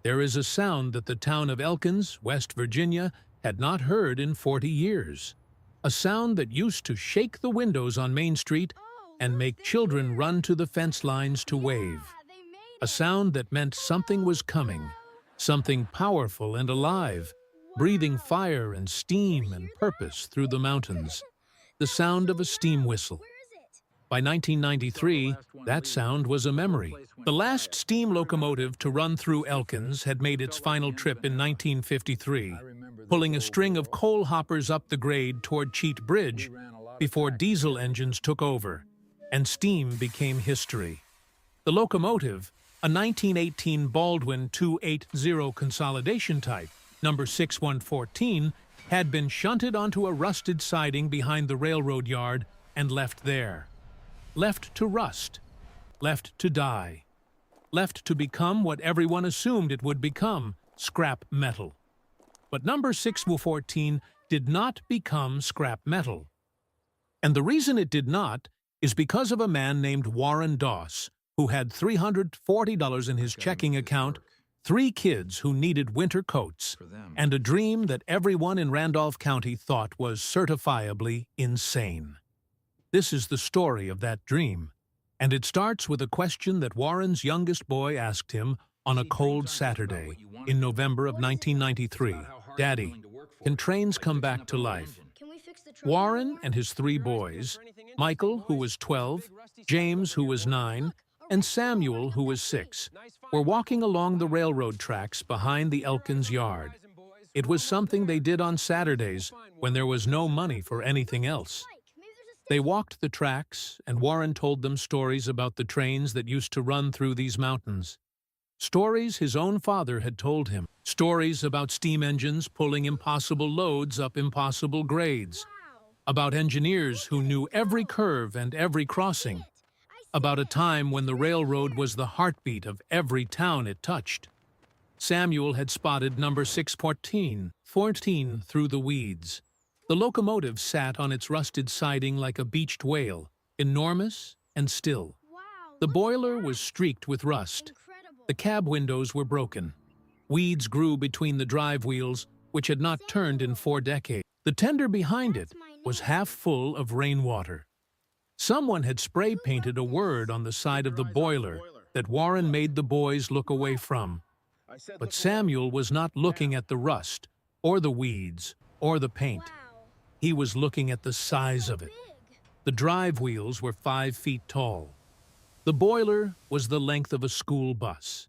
There is a sound that the town of Elkins, West Virginia, had not heard in 40 years. A sound that used to shake the windows on Main Street and make children run to the fence lines to wave. A sound that meant something was coming, something powerful and alive, breathing fire and steam and purpose through the mountains. The sound of a steam whistle. By 1993, that sound was a memory. The last steam locomotive to run through Elkins had made its final trip in 1953, pulling a string of coal hoppers up the grade toward Cheat Bridge before diesel engines took over, and steam became history. The locomotive, a 1918 Baldwin 280 consolidation type, number 6114, had been shunted onto a rusted siding behind the railroad yard and left there. Left to rust, left to die, left to become what everyone assumed it would become, scrap metal. But number 6114 did not become scrap metal. And the reason it did not is because of a man named Warren Doss, who had $340 in his checking account, 3 kids who needed winter coats, and a dream that everyone in Randolph County thought was certifiably insane. This is the story of that dream, and it starts with a question that Warren's youngest boy asked him on a cold Saturday in November of 1993. "Daddy, can trains come back to life?" Warren and his 3 boys, Michael, who was 12, James, who was 9, and Samuel, who was 6, were walking along the railroad tracks behind the Elkins yard. It was something they did on Saturdays when there was no money for anything else. They walked the tracks, and Warren told them stories about the trains that used to run through these mountains. Stories his own father had told him. Stories about steam engines pulling impossible loads up impossible grades. About engineers who knew every curve and every crossing. About a time when the railroad was the heartbeat of every town it touched. Samuel had spotted number 614 through the weeds. The locomotive sat on its rusted siding like a beached whale, enormous and still. The boiler was streaked with rust. The cab windows were broken. Weeds grew between the drive wheels, which had not turned in 4 decades. The tender behind it was half full of rainwater. Someone had spray-painted a word on the side of the boiler that Warren made the boys look away from. But Samuel was not looking at the rust, or the weeds, or the paint. He was looking at the size of it. The drive wheels were 5 feet tall. The boiler was the length of a school bus.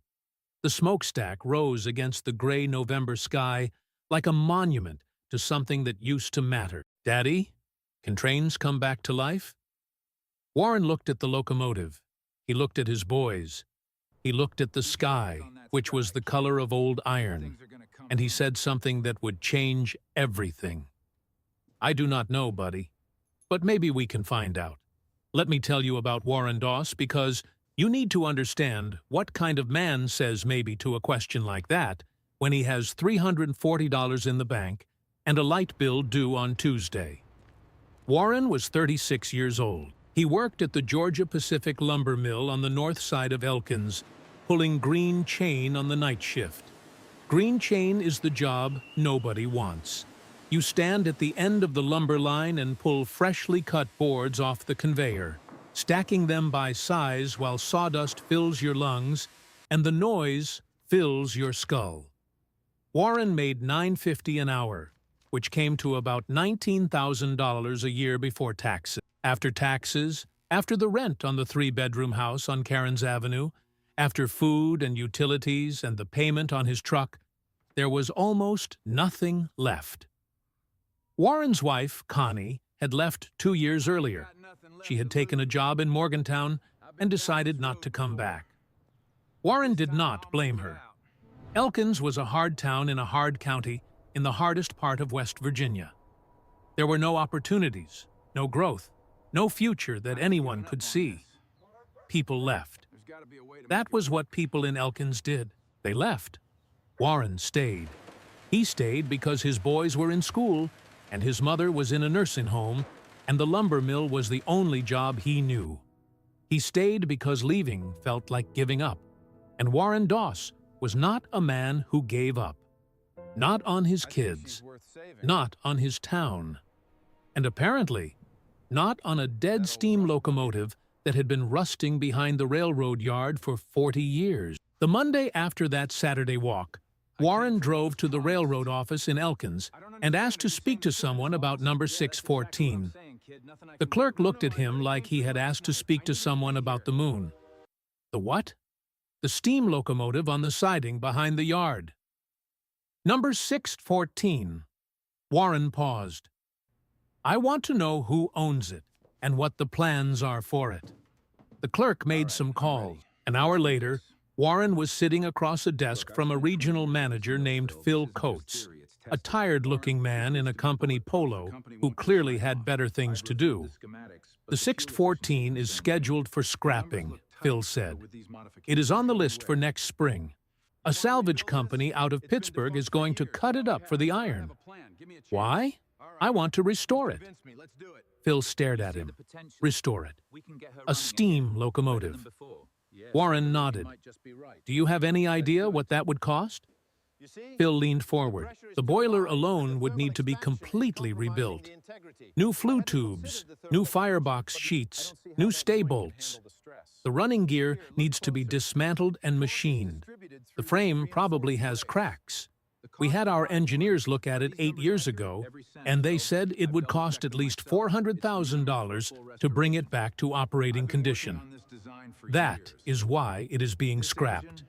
The smokestack rose against the gray November sky like a monument to something that used to matter. "Daddy, can trains come back to life?" Warren looked at the locomotive. He looked at his boys. He looked at the sky, which was the color of old iron, and he said something that would change everything. "I do not know, buddy, but maybe we can find out." Let me tell you about Warren Doss, because you need to understand what kind of man says maybe to a question like that when he has $340 in the bank and a light bill due on Tuesday. Warren was 36 years old. He worked at the Georgia Pacific Lumber Mill on the north side of Elkins, pulling green chain on the night shift. Green chain is the job nobody wants. You stand at the end of the lumber line and pull freshly cut boards off the conveyor, stacking them by size while sawdust fills your lungs and the noise fills your skull. Warren made $9.50 an hour, which came to about $19,000 a year before taxes. After taxes, after the rent on the 3-bedroom house on Cairns Avenue, after food and utilities and the payment on his truck, there was almost nothing left. Warren's wife, Connie, had left 2 years earlier. She had taken a job in Morgantown and decided not to come back. Warren did not blame her. Elkins was a hard town in a hard county in the hardest part of West Virginia. There were no opportunities, no growth, no future that anyone could see. People left. That was what people in Elkins did. They left. Warren stayed. He stayed because his boys were in school and his mother was in a nursing home, and the lumber mill was the only job he knew. He stayed because leaving felt like giving up, and Warren Doss was not a man who gave up. Not on his kids. Not on his town. And apparently, not on a dead steam locomotive that had been rusting behind the railroad yard for 40 years. The Monday after that Saturday walk, Warren drove to the railroad office in Elkins and asked to speak to someone about number 614. The clerk looked at him like he had asked to speak to someone about the moon. The what? The steam locomotive on the siding behind the yard. Number 614. Warren paused. I want to know who owns it and what the plans are for it. The clerk made some calls. An hour later, Warren was sitting across a desk from a regional manager named Phil Coates, a tired-looking man in a company polo who clearly had better things to do. The 614 is scheduled for scrapping, Phil said. It is on the list for next spring. A salvage company out of Pittsburgh is going to cut it up for the iron. Why? I want to restore it. Phil stared at him. Restore it. A steam locomotive. Warren nodded. Do you have any idea what that would cost? Phil leaned forward. The boiler alone would need to be completely rebuilt. New flue tubes, new firebox sheets, new stay bolts. The running gear needs to be dismantled and machined. The frame probably has cracks. We had our engineers look at it 8 years ago, and they said it would cost at least $400,000 to bring it back to operating condition. That is why it is being scrapped.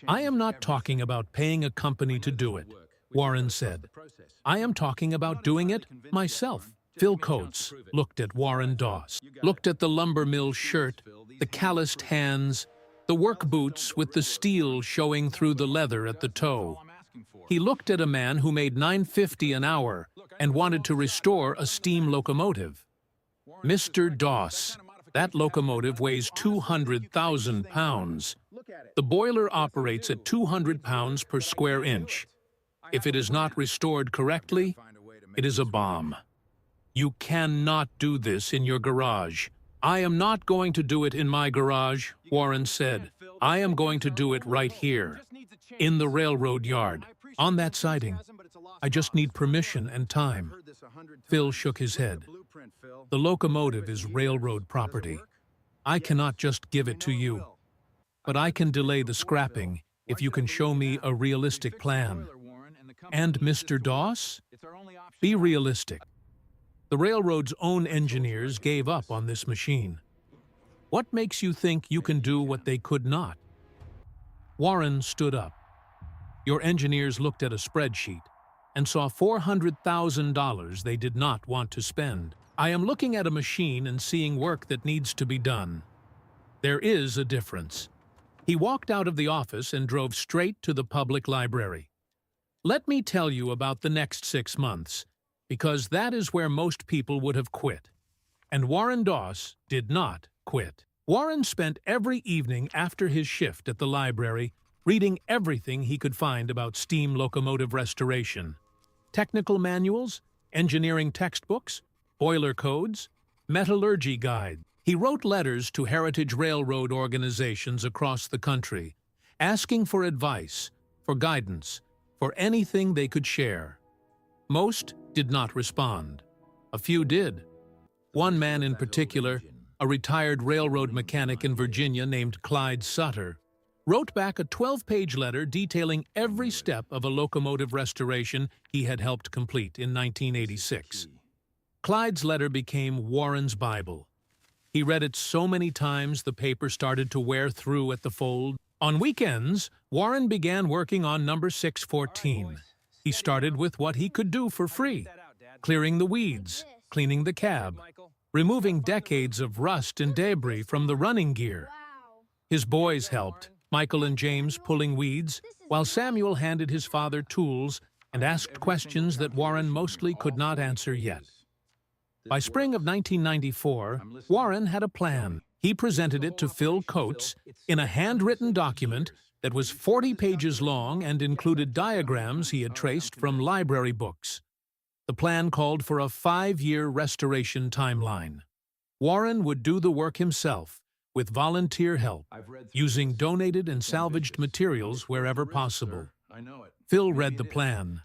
I am not talking about paying a company to do it, Warren said. I am talking about doing it myself. Phil Coates looked at Warren Doss, looked at the lumber mill shirt, the calloused hands, the work boots with the steel showing through the leather at the toe. He looked at a man who made $9.50 an hour and wanted to restore a steam locomotive. Mr. Doss, that locomotive weighs 200,000 pounds. The boiler operates at 200 pounds per square inch. If it is not restored correctly, it is a bomb. You cannot do this in your garage. I am not going to do it in my garage, Warren said. I am going to do it right here, in the railroad yard, on that siding. I just need permission and time. Phil shook his head. The locomotive is railroad property. I cannot just give it to you. But I can delay the scrapping if you can show me a realistic plan. And Mr. Doss? Be realistic. The railroad's own engineers gave up on this machine. What makes you think you can do what they could not? Warren stood up. Your engineers looked at a spreadsheet and saw $400,000 they did not want to spend. I am looking at a machine and seeing work that needs to be done. There is a difference. He walked out of the office and drove straight to the public library. Let me tell you about the next 6 months, because that is where most people would have quit. And Warren Doss did not quit. Warren spent every evening after his shift at the library reading everything he could find about steam locomotive restoration. Technical manuals, engineering textbooks, boiler codes, metallurgy guides. He wrote letters to heritage railroad organizations across the country, asking for advice, for guidance, for anything they could share. Most did not respond. A few did. One man in particular, a retired railroad mechanic in Virginia named Clyde Sutter, wrote back a 12-page letter detailing every step of a locomotive restoration he had helped complete in 1986. Clyde's letter became Warren's Bible. He read it so many times the paper started to wear through at the fold. On weekends, Warren began working on number 614. He started with what he could do for free: clearing the weeds, cleaning the cab, removing decades of rust and debris from the running gear. His boys helped, Michael and James pulling weeds, while Samuel handed his father tools and asked questions that Warren mostly could not answer yet. By spring of 1994, Warren had a plan. He presented it to Phil Coates in a handwritten document that was 40 pages long and included diagrams he had traced from library books. The plan called for a 5-year restoration timeline. Warren would do the work himself, with volunteer help, using donated and salvaged materials wherever possible. Phil read the plan.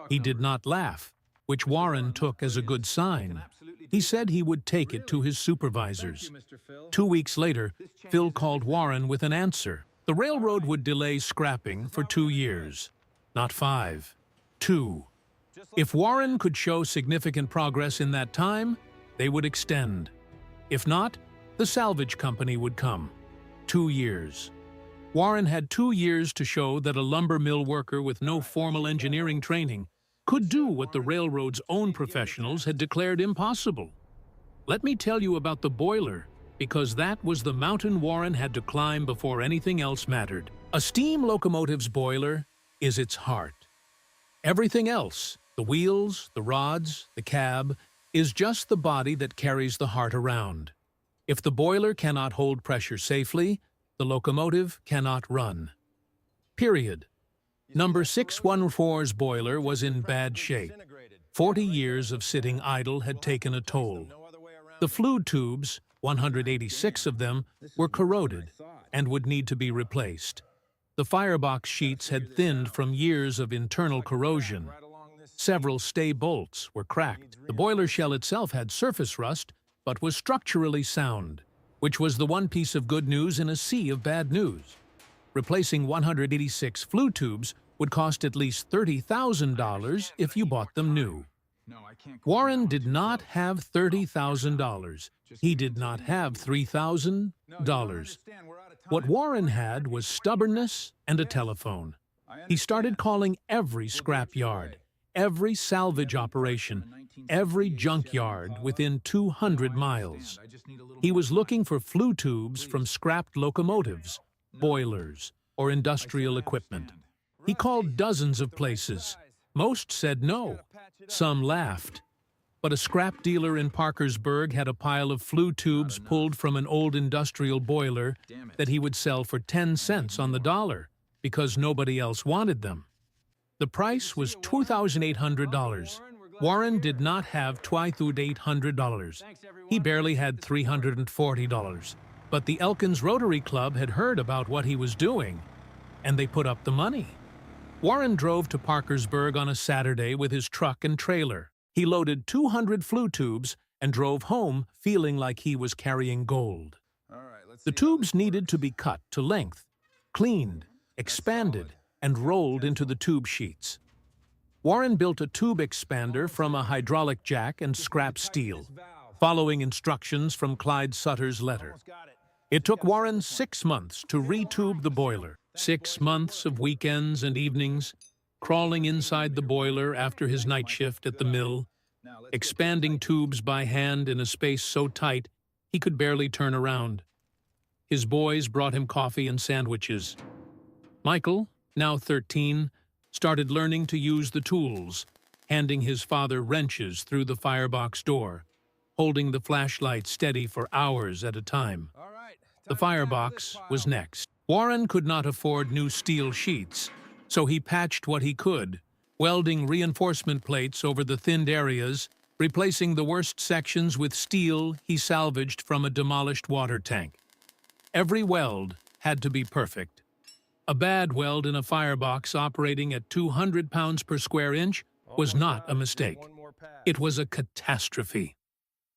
He did not laugh, which Warren took as a good sign. He said he would take it to his supervisors. 2 weeks later, Phil called Warren with an answer. The railroad would delay scrapping for 2 years, not 5. 2. If Warren could show significant progress in that time, they would extend. If not, the salvage company would come. 2 years. Warren had 2 years to show that a lumber mill worker with no formal engineering training could do what the railroad's own professionals had declared impossible. Let me tell you about the boiler, because that was the mountain Warren had to climb before anything else mattered. A steam locomotive's boiler is its heart. Everything else, the wheels, the rods, the cab, is just the body that carries the heart around. If the boiler cannot hold pressure safely, the locomotive cannot run. Period. Number 614's boiler was in bad shape. 40 years of sitting idle had taken a toll. The fluid tubes, 186 of them, were corroded and would need to be replaced. The firebox sheets had thinned from years of internal corrosion. Several stay bolts were cracked. The boiler shell itself had surface rust, but was structurally sound, which was the one piece of good news in a sea of bad news. Replacing 186 flue tubes would cost at least $30,000 if you bought them new. Warren did not have $30,000. He did not have $3,000. What Warren had was stubbornness and a telephone. He started calling every scrap yard, every salvage operation, every junkyard within 200 miles. He was looking for flue tubes from scrapped locomotives, boilers, or industrial equipment. He called dozens of places. Most said no. Some laughed. But a scrap dealer in Parkersburg had a pile of flue tubes pulled from an old industrial boiler that he would sell for 10 cents on the dollar because nobody else wanted them. The price was $2,800. Warren did not have $2,800. He barely had $340. But the Elkins Rotary Club had heard about what he was doing, and they put up the money. Warren drove to Parkersburg on a Saturday with his truck and trailer. He loaded 200 flue tubes and drove home feeling like he was carrying gold. The tubes needed to be cut to length, cleaned, expanded, and rolled into the tube sheets. Warren built a tube expander from a hydraulic jack and scrap steel, following instructions from Clyde Sutter's letter. It took Warren 6 months to retube the boiler. 6 months of weekends and evenings, crawling inside the boiler after his night shift at the mill, expanding tubes by hand in a space so tight he could barely turn around. His boys brought him coffee and sandwiches. Michael, now 13, started learning to use the tools, handing his father wrenches through the firebox door, holding the flashlight steady for hours at a time. The firebox was next. Warren could not afford new steel sheets, so he patched what he could, welding reinforcement plates over the thinned areas, replacing the worst sections with steel he salvaged from a demolished water tank. Every weld had to be perfect. A bad weld in a firebox operating at 200 pounds per square inch was not a mistake. It was a catastrophe.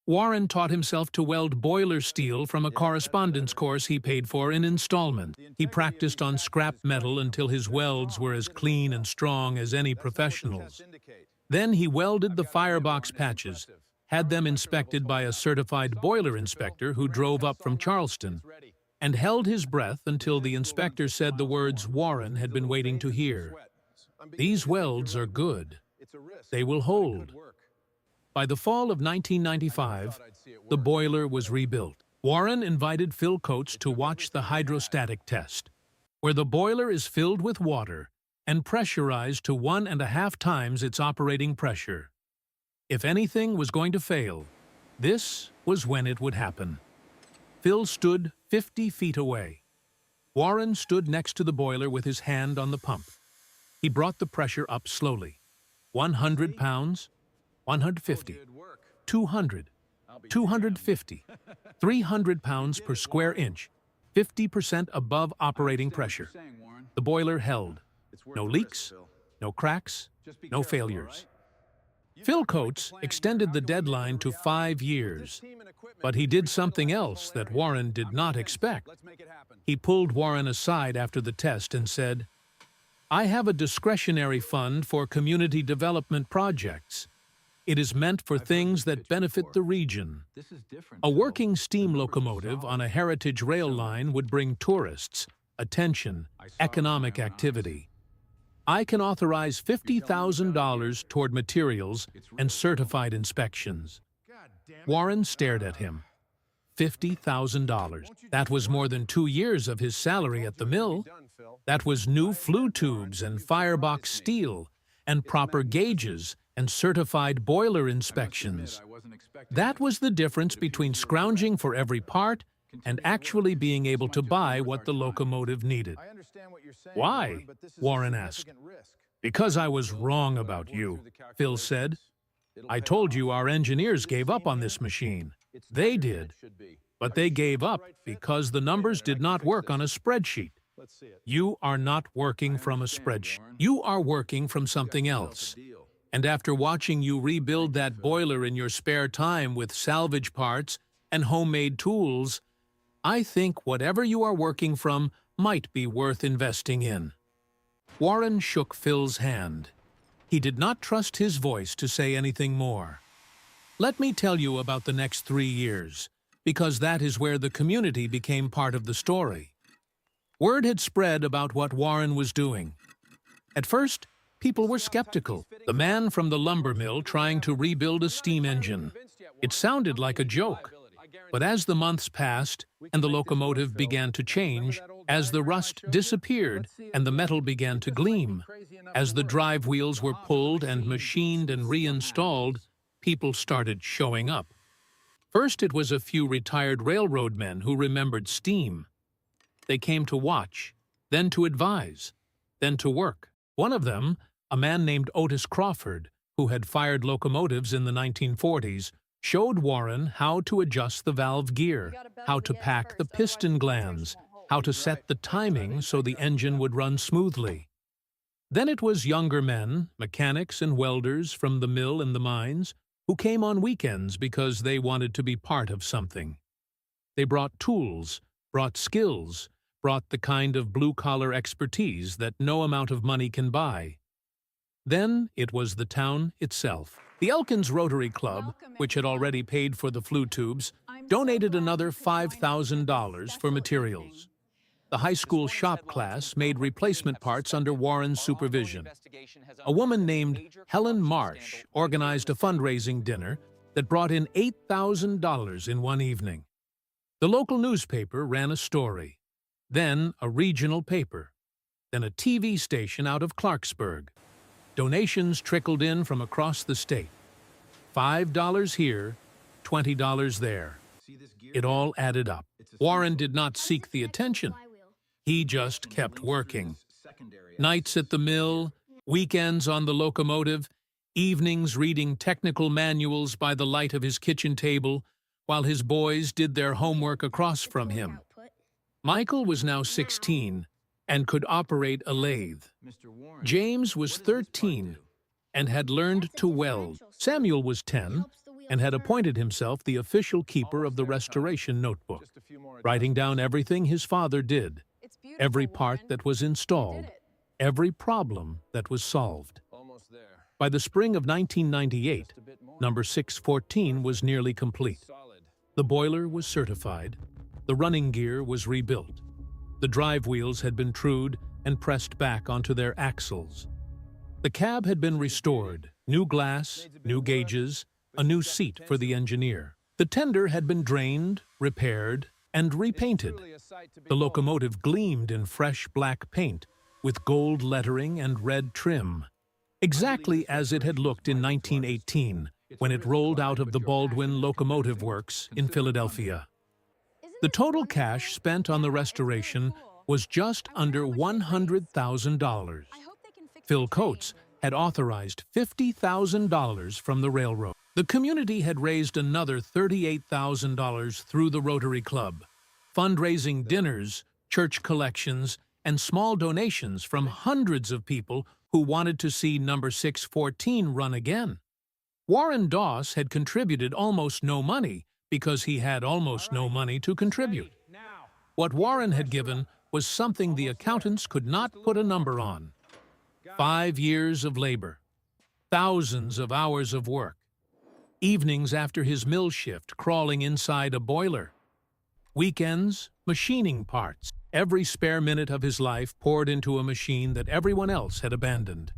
Warren taught himself to weld boiler steel from a correspondence course he paid for in installment. He practiced on scrap metal until his welds were as clean and strong as any professional's. Then he welded the firebox patches, had them inspected by a certified boiler inspector who drove up from Charleston, and held his breath until the inspector said the words Warren had been waiting to hear. "These welds are good. They will hold." By the fall of 1995, the boiler was rebuilt. Warren invited Phil Coates to watch the hydrostatic test, where the boiler is filled with water and pressurized to 1.5 times its operating pressure. If anything was going to fail, this was when it would happen. Phil stood 50 feet away. Warren stood next to the boiler with his hand on the pump. He brought the pressure up slowly. 100 pounds, 150, 200. 250, 300 pounds per square inch, 50% above operating pressure. The boiler held. No leaks, no cracks, no failures. Phil Coates extended the deadline to 5 years, but he did something else that Warren did not expect. He pulled Warren aside after the test and said, "I have a discretionary fund for community development projects. It is meant for things that benefit the region. A working steam locomotive on a heritage rail line would bring tourists, attention, economic activity. I can authorize $50,000 toward materials and certified inspections." Warren stared at him. $50,000. That was more than 2 years of his salary at the mill. That was new flue tubes and firebox steel and proper gauges and certified boiler inspections. That was the difference between scrounging for every part and actually being able to buy what the locomotive needed. "Why?" Warren asked. "Because I was wrong about you," Phil said. "I told you our engineers gave up on this machine. They did. But they gave up because the numbers did not work on a spreadsheet. You are not working from a spreadsheet. You are working from something else. And after watching you rebuild that boiler in your spare time with salvage parts and homemade tools, I think whatever you are working from might be worth investing in." Warren shook Phil's hand. He did not trust his voice to say anything more. Let me tell you about the next 3 years, because that is where the community became part of the story. Word had spread about what Warren was doing. At first, people were skeptical. The man from the lumber mill trying to rebuild a steam engine. It sounded like a joke. But as the months passed and the locomotive began to change, as the rust disappeared and the metal began to gleam, as the drive wheels were pulled and machined and reinstalled, people started showing up. First, it was a few retired railroad men who remembered steam. They came to watch, then to advise, then to work. One of them, a man named Otis Crawford, who had fired locomotives in the 1940s, showed Warren how to adjust the valve gear, how to pack the piston glands, how to set the timing so the engine would run smoothly. Then it was younger men, mechanics and welders from the mill and the mines, who came on weekends because they wanted to be part of something. They brought tools, brought skills, brought the kind of blue-collar expertise that no amount of money can buy. Then it was the town itself. The Elkins Rotary Club, which had already paid for the flue tubes, donated another $5,000 for materials. The high school shop class made replacement parts under Warren's supervision. A woman named Helen Marsh organized a fundraising dinner that brought in $8,000 in one evening. The local newspaper ran a story, then a regional paper, then a TV station out of Clarksburg. Donations trickled in from across the state. $5 here, $20 there. It all added up. Warren did not seek the attention. He just kept working. Nights at the mill, weekends on the locomotive, evenings reading technical manuals by the light of his kitchen table, while his boys did their homework across from him. Michael was now 16 and could operate a lathe. James was 13 and had learned to weld. Samuel was 10 and had appointed himself the official keeper of the restoration notebook, writing down everything his father did, every part that was installed, every problem that was solved. By the spring of 1998, number 614 was nearly complete. The boiler was certified. The running gear was rebuilt. The drive wheels had been trued and pressed back onto their axles. The cab had been restored, new glass, new gauges, a new seat for the engineer. The tender had been drained, repaired, and repainted. The locomotive gleamed in fresh black paint with gold lettering and red trim, exactly as it had looked in 1918 when it rolled out of the Baldwin Locomotive Works in Philadelphia. The total cash spent on the restoration was just under $100,000. Phil Coates had authorized $50,000 from the railroad. The community had raised another $38,000 through the Rotary Club, fundraising dinners, church collections, and small donations from hundreds of people who wanted to see number 614 run again. Warren Doss had contributed almost no money because he had almost no money to contribute. What Warren had given was something the accountants could not put a number on. 5 years of labor, thousands of hours of work, evenings after his mill shift crawling inside a boiler, weekends machining parts, every spare minute of his life poured into a machine that everyone else had abandoned.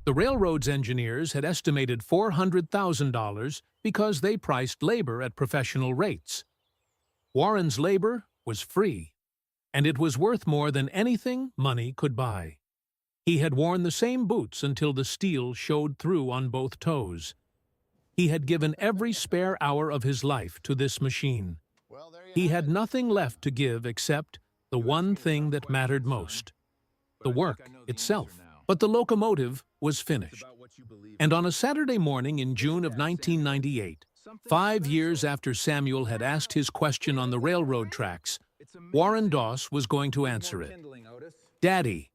The railroad's engineers had estimated $400,000 because they priced labor at professional rates. Warren's labor was free, and it was worth more than anything money could buy. He had worn the same boots until the steel showed through on both toes. He had given every spare hour of his life to this machine. He had nothing left to give except the one thing that mattered most, the work itself. But the locomotive was finished. And on a Saturday morning in June of 1998, 5 years after Samuel had asked his question on the railroad tracks, Warren Doss was going to answer it. "Daddy,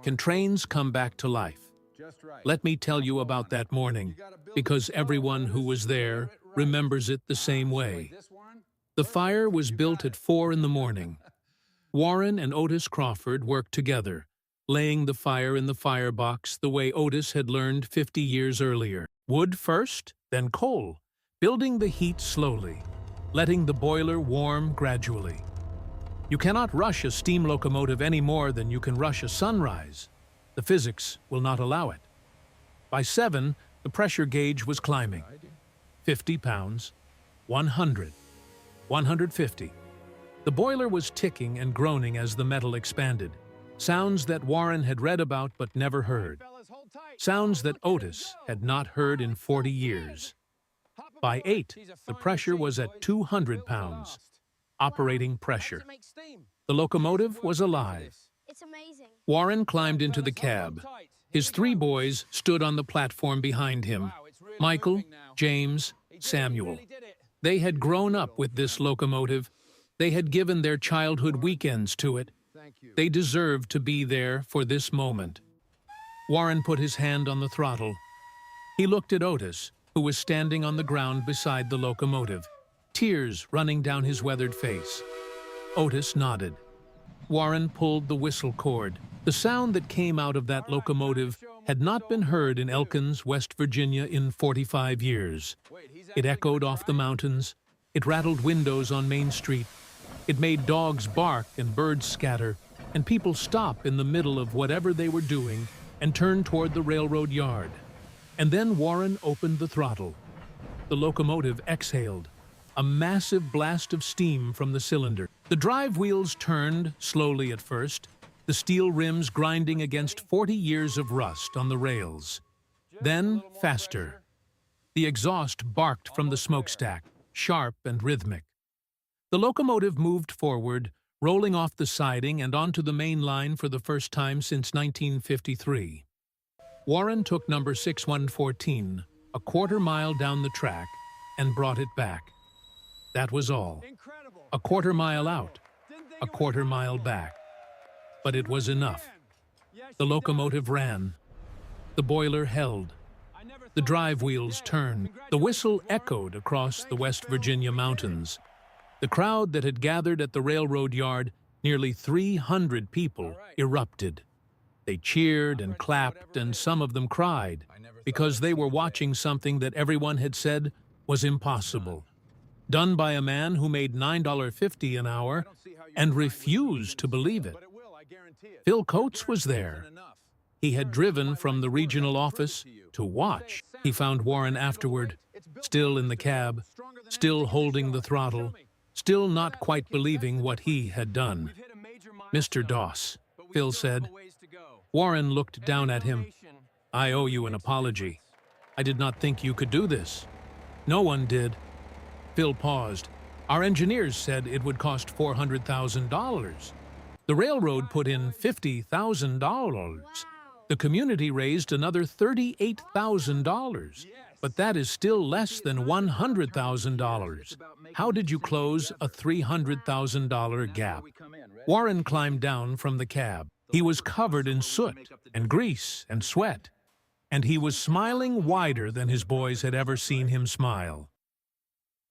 can trains come back to life?" Let me tell you about that morning, because everyone who was there remembers it the same way. The fire was built at 4 in the morning. Warren and Otis Crawford worked together, laying the fire in the firebox the way Otis had learned 50 years earlier. Wood first, then coal, building the heat slowly, letting the boiler warm gradually. You cannot rush a steam locomotive any more than you can rush a sunrise. The physics will not allow it. By 7, the pressure gauge was climbing. 50 pounds, 100, 150. The boiler was ticking and groaning as the metal expanded. Sounds that Warren had read about but never heard. Sounds that Otis had not heard in 40 years. By 8, the pressure was at 200 pounds. Operating pressure. The locomotive was alive. Warren climbed into the cab. His 3 boys stood on the platform behind him. Michael, James, Samuel. They had grown up with this locomotive. They had given their childhood weekends to it. They deserved to be there for this moment. Warren put his hand on the throttle. He looked at Otis, who was standing on the ground beside the locomotive, tears running down his weathered face. Otis nodded. Warren pulled the whistle cord. The sound that came out of that locomotive had not been heard in Elkins, West Virginia in 45 years. It echoed off the mountains. It rattled windows on Main Street. It made dogs bark and birds scatter, and people stop in the middle of whatever they were doing and turn toward the railroad yard. And then Warren opened the throttle. The locomotive exhaled, a massive blast of steam from the cylinder. The drive wheels turned, slowly at first, the steel rims grinding against 40 years of rust on the rails. Then, faster. The exhaust barked from the smokestack, sharp and rhythmic. The locomotive moved forward, rolling off the siding and onto the main line for the first time since 1953. Warren took number 6114, a quarter-mile down the track, and brought it back. That was all. A quarter-mile out, a quarter-mile back. But it was enough. The locomotive ran. The boiler held. The drive wheels turned. The whistle echoed across the West Virginia mountains. The crowd that had gathered at the railroad yard, nearly 300 people, erupted. They cheered and clapped, and some of them cried, because they were watching something that everyone had said was impossible. Done by a man who made $9.50 an hour and refused to believe it. Phil Coates was there. He had driven from the regional office to watch. He found Warren afterward, still in the cab, still holding the throttle, still not quite believing what he had done. "Mr. Doss," Phil said. Warren looked down at him. "I owe you an apology. I did not think you could do this." "No one did." Phil paused. "Our engineers said it would cost $400,000. The railroad put in $50,000. The community raised another $38,000. But that is still less than $100,000. How did you close a $300,000 gap? Warren climbed down from the cab. He was covered in soot and grease and sweat, and he was smiling wider than his boys had ever seen him smile.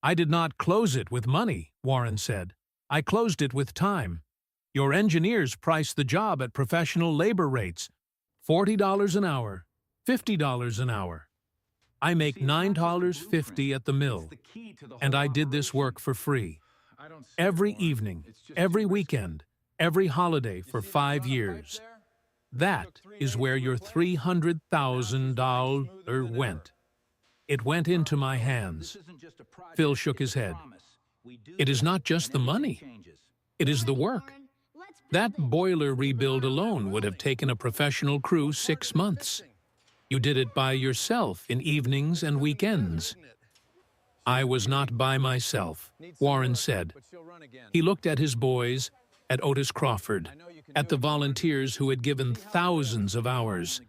"I did not close it with money," Warren said. "I closed it with time. Your engineers price the job at professional labor rates, $40 an hour, $50 an hour. I make $9.50 at the mill, and I did this work for free. Every evening, every weekend, every holiday for 5 years. That is where your $300,000 went. It went into my hands." Phil shook his head. "It is not just the money. It is the work. That boiler rebuild alone would have taken a professional crew 6 months. You did it by yourself in evenings and weekends." "I was not by myself," Warren said. He looked at his boys, at Otis Crawford, at the volunteers who had given thousands of hours.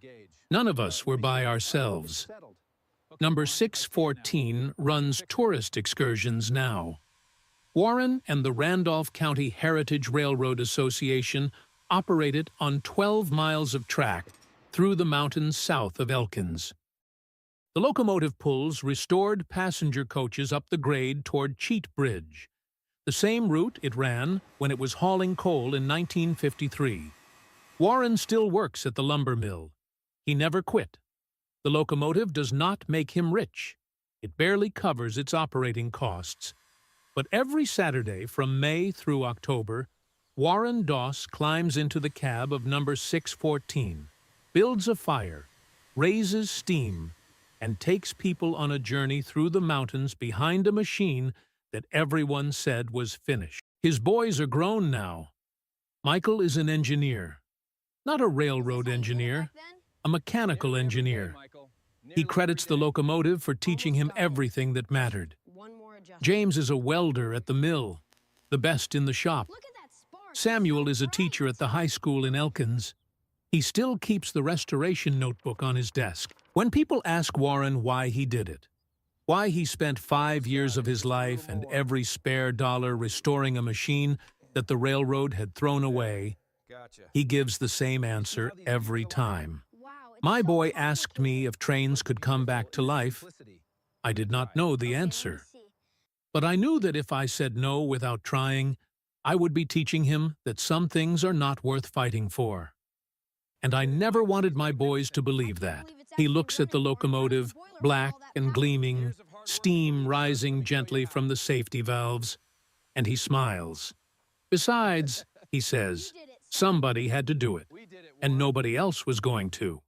None of us were by ourselves. Number 614 runs tourist excursions now. Warren and the Randolph County Heritage Railroad Association operate it on 12 miles of track through the mountains south of Elkins. The locomotive pulls restored passenger coaches up the grade toward Cheat Bridge, the same route it ran when it was hauling coal in 1953. Warren still works at the lumber mill. He never quit. The locomotive does not make him rich. It barely covers its operating costs. But every Saturday from May through October, Warren Doss climbs into the cab of number 614, builds a fire, raises steam, and takes people on a journey through the mountains behind a machine that everyone said was finished. His boys are grown now. Michael is an engineer, not a railroad engineer, a mechanical engineer. He credits the locomotive for teaching him everything that mattered. James is a welder at the mill, the best in the shop. Samuel is a teacher at the high school in Elkins. He still keeps the restoration notebook on his desk. When people ask Warren why he did it, why he spent 5 years of his life and every spare dollar restoring a machine that the railroad had thrown away, he gives the same answer every time. "My boy asked me if trains could come back to life. I did not know the answer. But I knew that if I said no without trying, I would be teaching him that some things are not worth fighting for. And I never wanted my boys to believe that." He looks at the locomotive, black and gleaming, steam rising gently from the safety valves, and he smiles. "Besides," he says, "somebody had to do it, and nobody else was going to."